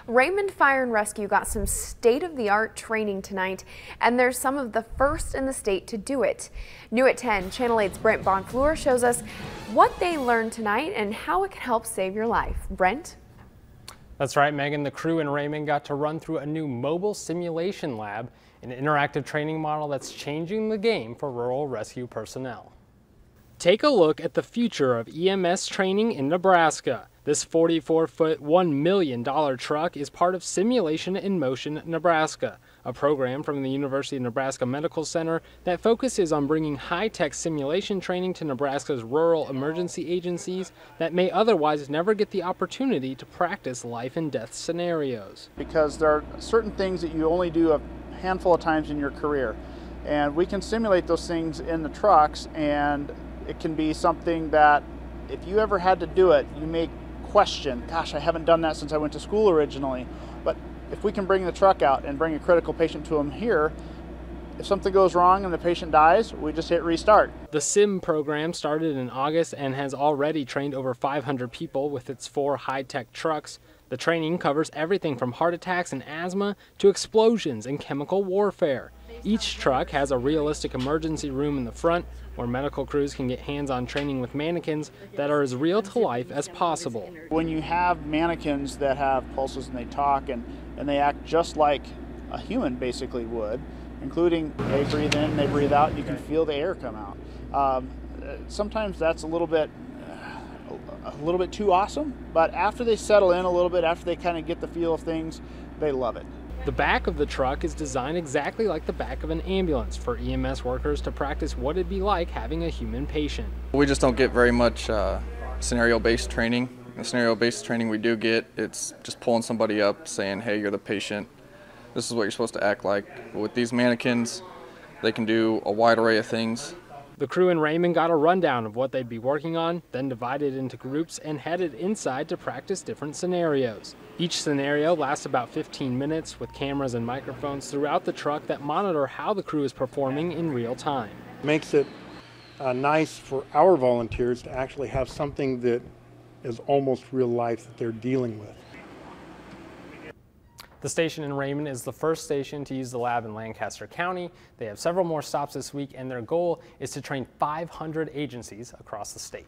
Raymond Fire Rescue got some state-of-the-art training tonight, and they're some of the first in the state to do it. New at 10, Channel 8's Brent Bonfleur shows us what they learned tonight and how it can help save your life. Brent? That's right, Megan. The crew in Raymond got to run through a new mobile simulation lab, an interactive training model that's changing the game for rural rescue personnel. Take a look at the future of EMS training in Nebraska. This 44-foot, $1 million truck is part of Simulation in Motion Nebraska, a program from the University of Nebraska Medical Center that focuses on bringing high-tech simulation training to Nebraska's rural emergency agencies that may otherwise never get the opportunity to practice life and death scenarios. Because there are certain things that you only do a handful of times in your career, and we can simulate those things in the trucks, and it can be something that if you ever had to do it, you may question, gosh, I haven't done that since I went to school originally. But if we can bring the truck out and bring a critical patient to them here, if something goes wrong and the patient dies, we just hit restart. The SIM program started in August and has already trained over 500 people with its 4 high-tech trucks. The training covers everything from heart attacks and asthma to explosions and chemical warfare. Each truck has a realistic emergency room in the front where medical crews can get hands-on training with mannequins that are as real to life as possible. When you have mannequins that have pulses and they talk and they act just like a human basically would, including they breathe in, they breathe out, and you can feel the air come out. Sometimes that's a little bit too awesome, but after they settle in a little bit, after they kind of get the feel of things, they love it. The back of the truck is designed exactly like the back of an ambulance for EMS workers to practice what it'd be like having a human patient. We just don't get very much scenario-based training. The scenario-based training we do get, it's just pulling somebody up saying, hey, you're the patient. This is what you're supposed to act like. But with these mannequins, they can do a wide array of things. The crew in Raymond got a rundown of what they'd be working on, then divided into groups and headed inside to practice different scenarios. Each scenario lasts about 15 minutes with cameras and microphones throughout the truck that monitor how the crew is performing in real time. Makes it nice for our volunteers to actually have something that is almost real life that they're dealing with. The station in Raymond is the first station to use the lab in Lancaster County. They have several more stops this week, and their goal is to train 500 agencies across the state.